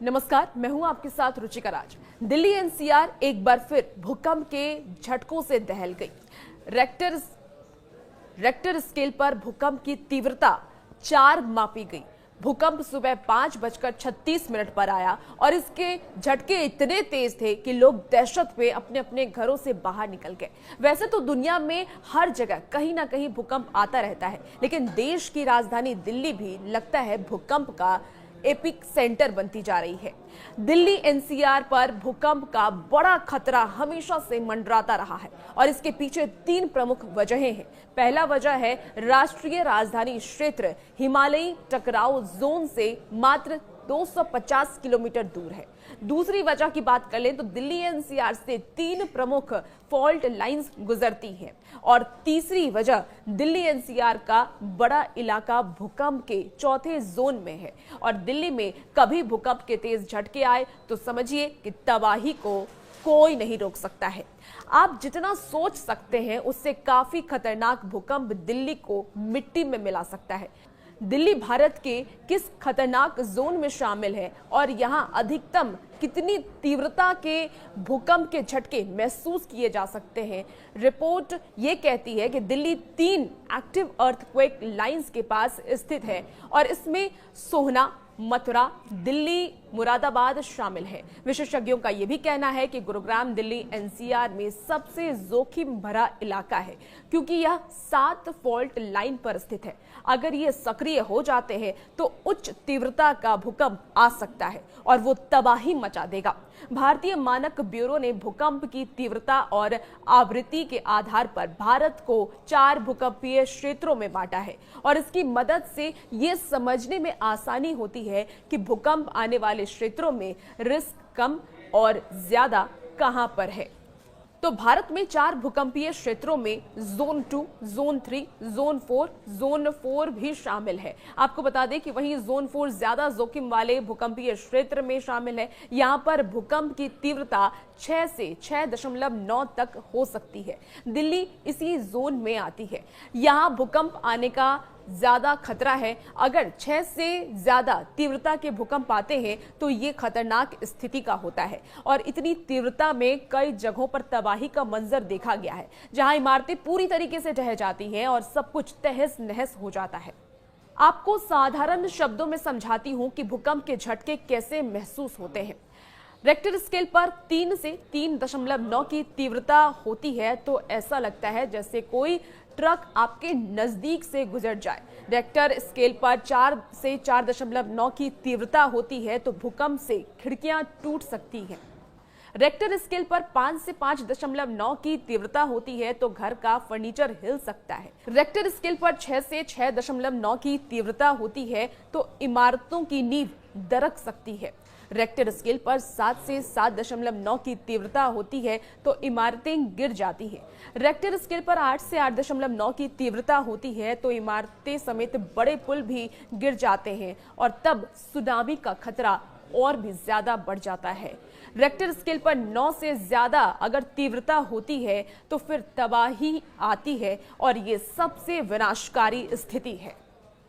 नमस्कार, मैं हूं आपके साथ रुचिका राज। दिल्ली एनसीआर एक बार फिर भूकंप के झटकों से दहल गई। रेक्टर स्केल पर भूकंप की तीव्रता 4 मापी गई। भूकंप सुबह 5:36 पर आया और इसके झटके इतने तेज थे कि लोग दहशत में अपने अपने घरों से बाहर निकल गए। वैसे तो दुनिया में हर जगह कहीं ना कहीं भूकंप आता रहता है, लेकिन देश की राजधानी दिल्ली भी लगता है भूकंप का एपिक सेंटर बनती जा रही है। दिल्ली एनसीआर पर भूकंप का बड़ा खतरा हमेशा से मंडराता रहा है और इसके पीछे 3 प्रमुख वजहें हैं। पहला वजह है राष्ट्रीय राजधानी क्षेत्र हिमालयी टकराव जोन से मात्र 250 किलोमीटर दूर है। दूसरी वजह की बात कर लें तो दिल्ली एनसीआर से 3 प्रमुख फॉल्ट लाइंस गुजरती हैं और तीसरी वजह दिल्ली एनसीआर का बड़ा इलाका भूकंप के चौथे जोन में है और दिल्ली में कभी भूकंप के तेज झटके आए तो समझिए कि तबाही को कोई नहीं रोक सकता है। आप जितना सोच सकते हैं उससे काफी खतरनाक भूकंप दिल्ली को मिट्टी में मिला सकता है। दिल्ली भारत के किस खतरनाक जोन में शामिल है और यहां अधिकतम कितनी तीव्रता के भूकंप के झटके महसूस किए जा सकते हैं। रिपोर्ट ये कहती है कि दिल्ली 3 एक्टिव अर्थक्वेक लाइंस के पास स्थित है और इसमें सोहना, मथुरा, दिल्ली, मुरादाबाद शामिल है। विशेषज्ञों का यह भी कहना है कि गुरुग्राम दिल्ली एनसीआर में सबसे जोखिम भरा इलाका है क्योंकि यह 7 फॉल्ट लाइन पर स्थित है। अगर ये सक्रिय हो जाते हैं तो उच्च तीव्रता का भूकंप आ सकता है और वो तबाही मचा देगा। भारतीय मानक ब्यूरो ने भूकंप की तीव्रता और आवृत्ति के आधार पर भारत को 4 भूकंपीय क्षेत्रों में बांटा है और इसकी मदद से ये समझने में आसानी होती है कि भूकंप आने वाले क्षेत्रों में रिस्क कम और ज्यादा कहां पर है। तो भारत में 4 भूकंपीय क्षेत्रों में जोन 2, जोन 3, जोन 4, जोन 4 भी शामिल है। आपको बता दें कि वहीं जोन 4 ज्यादा जोखिम वाले भूकंपीय क्षेत्र में शामिल है। यहां पर भूकंप की तीव्रता 6 से 6.9 तक हो सकती है। दिल्ली इसी जोन में आती है। यहां भूकंप आने का ज्यादा खतरा है। अगर 6 से ज्यादा तीव्रता के भूकंप आते हैं तो ये खतरनाक स्थिति का होता है और इतनी तीव्रता में कई जगहों पर तबाही का मंजर देखा गया है, जहां इमारतें पूरी तरीके से ढह जाती हैं और सब कुछ तहस नहस हो जाता है। आपको साधारण शब्दों में समझाती हूं कि भूकंप के झटके कैसे महसूस होते हैं। रेक्टर स्केल पर 3 से 3.9 की तीव्रता होती है तो ऐसा लगता है जैसे कोई ट्रक आपके नजदीक से गुजर जाए। रेक्टर स्केल पर 4 से 4.9 की तीव्रता होती है तो भूकंप से खिड़कियां टूट सकती हैं। रेक्टर स्केल पर 5 से 5.9 की तीव्रता होती है तो घर का फर्नीचर हिल सकता है। रेक्टर स्केल पर 6 से 6.9 की तीव्रता होती है तो इमारतों की नींव दरक सकती है। रेक्टर स्केल पर 7 से 7.9 की तीव्रता होती है तो इमारतें गिर जाती हैं। रेक्टर स्केल पर 8 से 8.9 की तीव्रता होती है तो इमारतें समेत बड़े पुल भी गिर जाते हैं और तब सुनामी का खतरा और भी ज्यादा बढ़ जाता है। रेक्टर स्केल पर 9 से ज्यादा अगर तीव्रता होती है तो फिर तबाही आती है और ये सबसे विनाशकारी स्थिति है।